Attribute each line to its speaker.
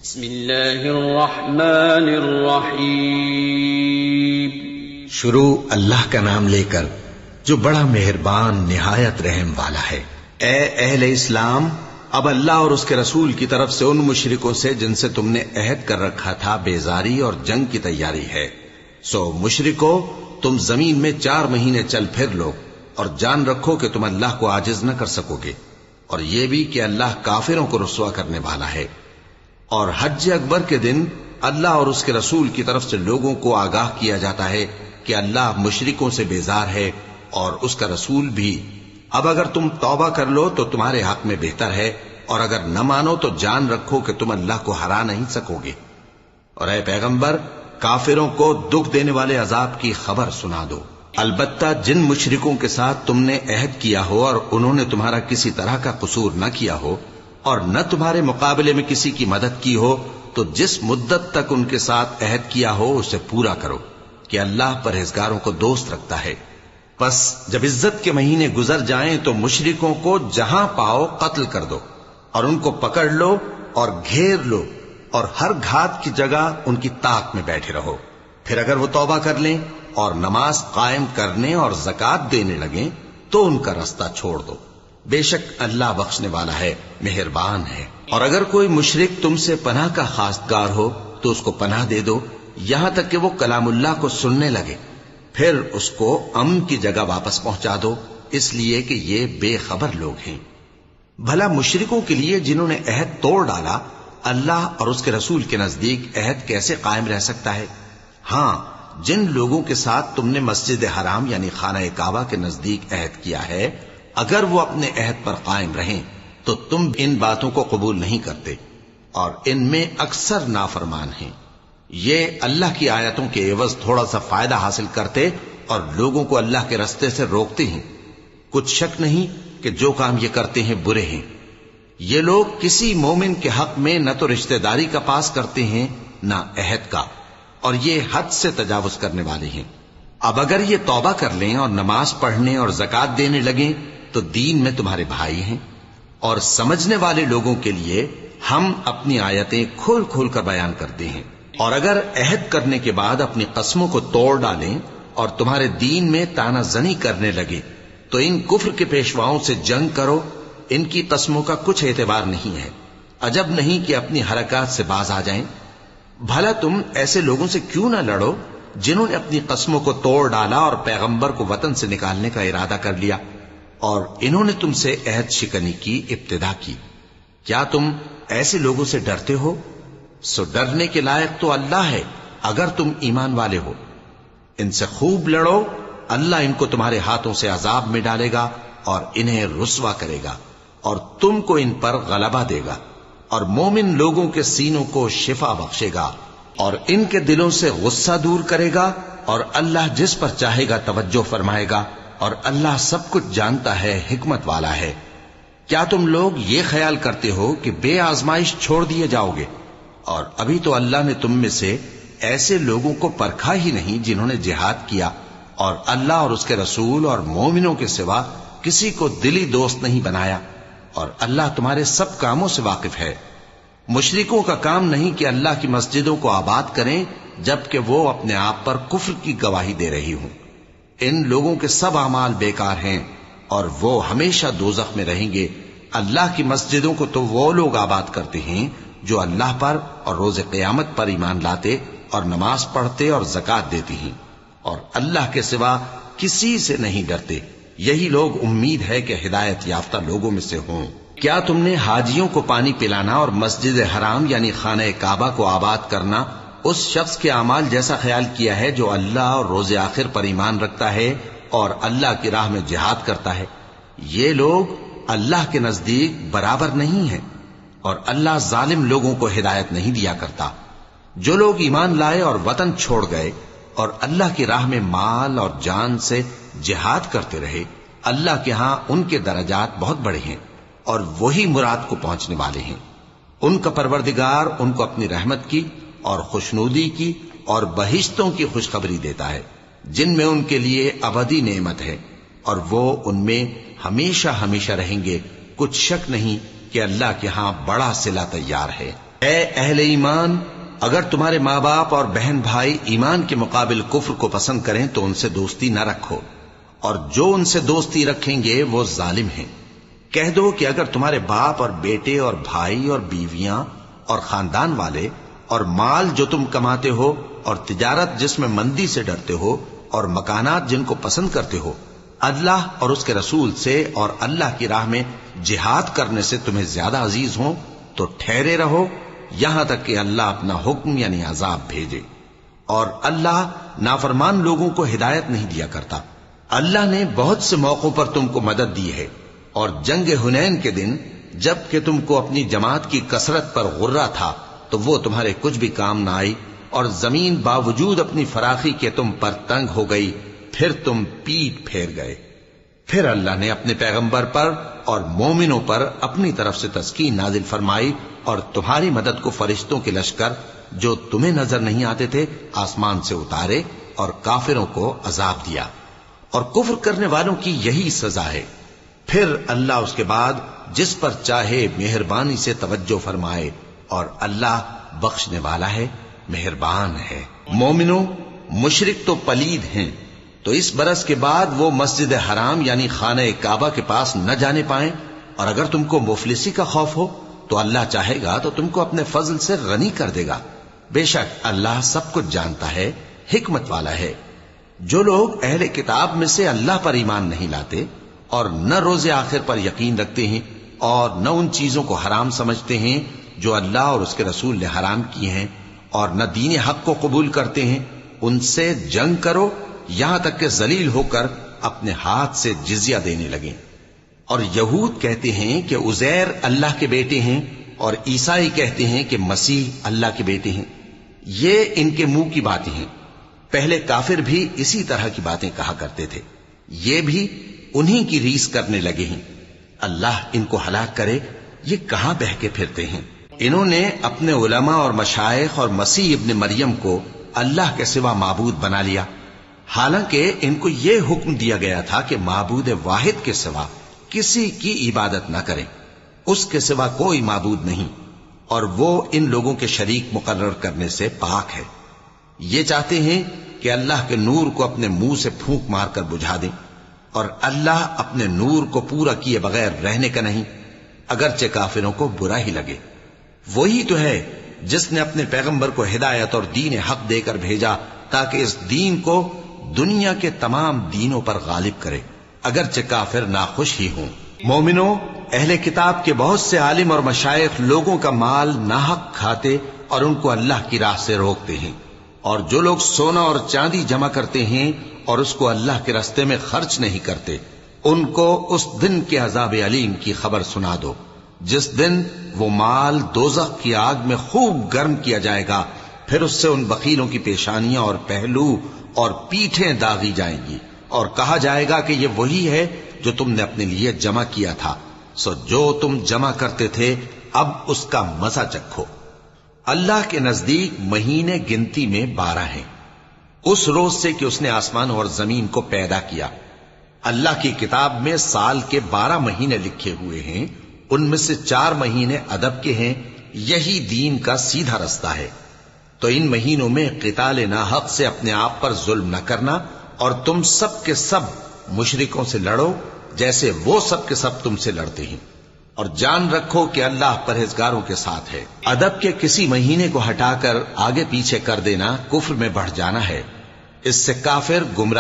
Speaker 1: بسم اللہ الرحمن الرحیم۔
Speaker 2: شروع اللہ کا نام لے کر جو بڑا مہربان نہایت رحم والا ہے۔ اے اہل اسلام، اب اللہ اور اس کے رسول کی طرف سے ان مشرکوں سے جن سے تم نے عہد کر رکھا تھا بیزاری اور جنگ کی تیاری ہے، سو مشرکو تم زمین میں 4 مہینے چل پھر لو اور جان رکھو کہ تم اللہ کو عاجز نہ کر سکو گے، اور یہ بھی کہ اللہ کافروں کو رسوا کرنے والا ہے۔ اور حج اکبر کے دن اللہ اور اس کے رسول کی طرف سے لوگوں کو آگاہ کیا جاتا ہے کہ اللہ مشرکوں سے بیزار ہے اور اس کا رسول بھی۔ اب اگر تم توبہ کر لو تو تمہارے حق میں بہتر ہے، اور اگر نہ مانو تو جان رکھو کہ تم اللہ کو ہرا نہیں سکو گے۔ اور اے پیغمبر، کافروں کو دکھ دینے والے عذاب کی خبر سنا دو۔ البتہ جن مشرکوں کے ساتھ تم نے عہد کیا ہو اور انہوں نے تمہارا کسی طرح کا قصور نہ کیا ہو اور نہ تمہارے مقابلے میں کسی کی مدد کی ہو، تو جس مدت تک ان کے ساتھ عہد کیا ہو اسے پورا کرو کہ اللہ پرہیزگاروں کو دوست رکھتا ہے۔ پس جب عزت کے مہینے گزر جائیں تو مشرکوں کو جہاں پاؤ قتل کر دو اور ان کو پکڑ لو اور گھیر لو، اور ہر گھات کی جگہ ان کی طاق میں بیٹھے رہو۔ پھر اگر وہ توبہ کر لیں اور نماز قائم کرنے اور زکوٰۃ دینے لگیں تو ان کا رستہ چھوڑ دو، بے شک اللہ بخشنے والا ہے، مہربان ہے۔ اور اگر کوئی مشرک تم سے پناہ کا خواستگار ہو تو اس کو پناہ دے دو یہاں تک کہ وہ کلام اللہ کو سننے لگے، پھر اس کو امن کی جگہ واپس پہنچا دو، اس لیے کہ یہ بے خبر لوگ ہیں۔ بھلا مشرکوں کے لیے جنہوں نے عہد توڑ ڈالا، اللہ اور اس کے رسول کے نزدیک عہد کیسے قائم رہ سکتا ہے؟ ہاں، جن لوگوں کے ساتھ تم نے مسجد حرام یعنی خانہ کعبہ کے نزدیک عہد کیا ہے، اگر وہ اپنے عہد پر قائم رہیں تو تم ان باتوں کو قبول نہیں کرتے، اور ان میں اکثر نافرمان ہیں۔ یہ اللہ کی آیتوں کے عوض تھوڑا سا فائدہ حاصل کرتے اور لوگوں کو اللہ کے رستے سے روکتے ہیں۔ کچھ شک نہیں کہ جو کام یہ کرتے ہیں برے ہیں۔ یہ لوگ کسی مومن کے حق میں نہ تو رشتہ داری کا پاس کرتے ہیں نہ عہد کا، اور یہ حد سے تجاوز کرنے والے ہیں۔ اب اگر یہ توبہ کر لیں اور نماز پڑھنے اور زکوٰۃ دینے لگیں تو دین میں تمہارے بھائی ہیں، اور سمجھنے والے لوگوں کے لیے ہم اپنی آیتیں کھول کھول کر بیان کرتے ہیں۔ اور اگر عہد کرنے کے بعد اپنی قسموں کو توڑ ڈالیں اور تمہارے دین میں تانا زنی کرنے لگے تو ان کفر کے پیشواؤں سے جنگ کرو، ان کی قسموں کا کچھ اعتبار نہیں ہے، عجب نہیں کہ اپنی حرکات سے باز آ جائیں۔ بھلا تم ایسے لوگوں سے کیوں نہ لڑو جنہوں نے اپنی قسموں کو توڑ ڈالا اور پیغمبر کو وطن سے نکالنے کا ارادہ کر لیا، اور انہوں نے تم سے عہد شکنی کی ابتدا کی۔ کیا تم ایسے لوگوں سے ڈرتے ہو؟ سو ڈرنے کے لائق تو اللہ ہے اگر تم ایمان والے ہو۔ ان سے خوب لڑو، اللہ ان کو تمہارے ہاتھوں سے عذاب میں ڈالے گا اور انہیں رسوا کرے گا، اور تم کو ان پر غلبہ دے گا، اور مومن لوگوں کے سینوں کو شفا بخشے گا اور ان کے دلوں سے غصہ دور کرے گا، اور اللہ جس پر چاہے گا توجہ فرمائے گا، اور اللہ سب کچھ جانتا ہے، حکمت والا ہے۔ کیا تم لوگ یہ خیال کرتے ہو کہ بے آزمائش چھوڑ دیے جاؤ گے؟ اور ابھی تو اللہ نے تم میں سے ایسے لوگوں کو پرکھا ہی نہیں جنہوں نے جہاد کیا، اور اللہ اور اس کے رسول اور مومنوں کے سوا کسی کو دلی دوست نہیں بنایا، اور اللہ تمہارے سب کاموں سے واقف ہے۔ مشرکوں کا کام نہیں کہ اللہ کی مسجدوں کو آباد کریں جبکہ وہ اپنے آپ پر کفر کی گواہی دے رہی ہوں۔ ان لوگوں کے سب اعمال بیکار ہیں اور وہ ہمیشہ دوزخ میں رہیں گے۔ اللہ کی مسجدوں کو تو وہ لوگ آباد کرتے ہیں جو اللہ پر اور روز قیامت پر ایمان لاتے اور نماز پڑھتے اور زکوٰۃ دیتی ہیں، اور اللہ کے سوا کسی سے نہیں ڈرتے۔ یہی لوگ امید ہے کہ ہدایت یافتہ لوگوں میں سے ہوں۔ کیا تم نے حاجیوں کو پانی پلانا اور مسجد حرام یعنی خانہ کعبہ کو آباد کرنا اس شخص کے اعمال جیسا خیال کیا ہے جو اللہ اور روز آخر پر ایمان رکھتا ہے اور اللہ کی راہ میں جہاد کرتا ہے؟ یہ لوگ اللہ کے نزدیک برابر نہیں ہیں، اور اللہ ظالم لوگوں کو ہدایت نہیں دیا کرتا۔ جو لوگ ایمان لائے اور وطن چھوڑ گئے اور اللہ کی راہ میں مال اور جان سے جہاد کرتے رہے، اللہ کے ہاں ان کے درجات بہت بڑے ہیں، اور وہی مراد کو پہنچنے والے ہیں۔ ان کا پروردگار ان کو اپنی رحمت کی اور خوشنودی کی اور بہشتوں کی خوشخبری دیتا ہے جن میں ان کے لیے ابدی نعمت ہے، اور وہ ان میں ہمیشہ ہمیشہ رہیں گے۔ کچھ شک نہیں کہ اللہ کے ہاں بڑا صلہ تیار ہے۔ اے اہل ایمان، اگر تمہارے ماں باپ اور بہن بھائی ایمان کے مقابل کفر کو پسند کریں تو ان سے دوستی نہ رکھو، اور جو ان سے دوستی رکھیں گے وہ ظالم ہیں۔ کہہ دو کہ اگر تمہارے باپ اور بیٹے اور بھائی اور بیویاں اور خاندان والے اور مال جو تم کماتے ہو اور تجارت جس میں مندی سے ڈرتے ہو اور مکانات جن کو پسند کرتے ہو اللہ اور اس کے رسول سے اور اللہ کی راہ میں جہاد کرنے سے تمہیں زیادہ عزیز ہوں تو ٹھہرے رہو یہاں تک کہ اللہ اپنا حکم یعنی عذاب بھیجے، اور اللہ نافرمان لوگوں کو ہدایت نہیں دیا کرتا۔ اللہ نے بہت سے موقعوں پر تم کو مدد دی ہے، اور جنگ حنین کے دن جب کہ تم کو اپنی جماعت کی کثرت پر غرہ تھا تو وہ تمہارے کچھ بھی کام نہ آئی، اور زمین باوجود اپنی فراخی کے تم پر تنگ ہو گئی، پھر تم پیٹ پھیر گئے۔ پھر اللہ نے اپنے پیغمبر پر اور مومنوں پر اپنی طرف سے تسکین نازل فرمائی، اور تمہاری مدد کو فرشتوں کے لشکر جو تمہیں نظر نہیں آتے تھے آسمان سے اتارے، اور کافروں کو عذاب دیا، اور کفر کرنے والوں کی یہی سزا ہے۔ پھر اللہ اس کے بعد جس پر چاہے مہربانی سے توجہ فرمائے، اور اللہ بخشنے والا ہے، مہربان ہے۔ مومنوں، مشرک تو پلید ہیں، تو اس برس کے بعد وہ مسجد حرام یعنی خانہ کعبہ کے پاس نہ جانے پائیں، اور اگر تم کو مفلسی کا خوف ہو تو اللہ چاہے گا تو تم کو اپنے فضل سے غنی کر دے گا، بے شک اللہ سب کچھ جانتا ہے، حکمت والا ہے۔ جو لوگ اہل کتاب میں سے اللہ پر ایمان نہیں لاتے اور نہ روز آخر پر یقین رکھتے ہیں اور نہ ان چیزوں کو حرام سمجھتے ہیں جو اللہ اور اس کے رسول نے حرام کیے ہیں، اور نہ دین حق کو قبول کرتے ہیں، ان سے جنگ کرو یہاں تک کہ ذلیل ہو کر اپنے ہاتھ سے جزیہ دینے لگیں۔ اور یہود کہتے ہیں کہ عزیر اللہ کے بیٹے ہیں، اور عیسائی کہتے ہیں کہ مسیح اللہ کے بیٹے ہیں۔ یہ ان کے منہ کی باتیں ہیں، پہلے کافر بھی اسی طرح کی باتیں کہا کرتے تھے، یہ بھی انہی کی ریس کرنے لگے ہیں۔ اللہ ان کو ہلاک کرے، یہ کہاں بہہ کے پھرتے ہیں۔ انہوں نے اپنے علماء اور مشائخ اور مسیح ابن مریم کو اللہ کے سوا معبود بنا لیا، حالانکہ ان کو یہ حکم دیا گیا تھا کہ معبود واحد کے سوا کسی کی عبادت نہ کریں، اس کے سوا کوئی معبود نہیں، اور وہ ان لوگوں کے شریک مقرر کرنے سے پاک ہے۔ یہ چاہتے ہیں کہ اللہ کے نور کو اپنے منہ سے پھونک مار کر بجھا دیں، اور اللہ اپنے نور کو پورا کیے بغیر رہنے کا نہیں، اگرچہ کافروں کو برا ہی لگے۔ وہی تو ہے جس نے اپنے پیغمبر کو ہدایت اور دین حق دے کر بھیجا تاکہ اس دین کو دنیا کے تمام دینوں پر غالب کرے، اگرچہ کافر ناخوش ہی ہوں۔ مومنوں، اہل کتاب کے بہت سے عالم اور مشائخ لوگوں کا مال ناحق کھاتے اور ان کو اللہ کی راہ سے روکتے ہیں، اور جو لوگ سونا اور چاندی جمع کرتے ہیں اور اس کو اللہ کے راستے میں خرچ نہیں کرتے، ان کو اس دن کے عذاب علیم کی خبر سنا دو، جس دن وہ مال دوزخ کی آگ میں خوب گرم کیا جائے گا، پھر اس سے ان بخیلوں کی پیشانیاں اور پہلو اور پیٹھیں داغی جائیں گی، اور کہا جائے گا کہ یہ وہی ہے جو تم نے اپنے لیے جمع کیا تھا، سو جو تم جمع کرتے تھے اب اس کا مزہ چکھو۔ اللہ کے نزدیک مہینے گنتی میں 12 ہیں، اس روز سے کہ اس نے آسمان اور زمین کو پیدا کیا۔ اللہ کی کتاب میں سال کے 12 مہینے لکھے ہوئے ہیں، ان میں سے 4 مہینے ادب کے ہیں، یہی دین کا سیدھا رستہ ہے۔ تو ان مہینوں میں قتال ناحق سے اپنے آپ پر ظلم نہ کرنا، اور تم سب کے سب مشرکوں سے لڑو جیسے وہ سب کے سب تم سے لڑتے ہیں، اور جان رکھو کہ اللہ پرہیزگاروں کے ساتھ ہے۔ ادب کے کسی مہینے کو ہٹا کر آگے پیچھے کر دینا کفر میں بڑھ جانا ہے، اس سے کافر گمراہ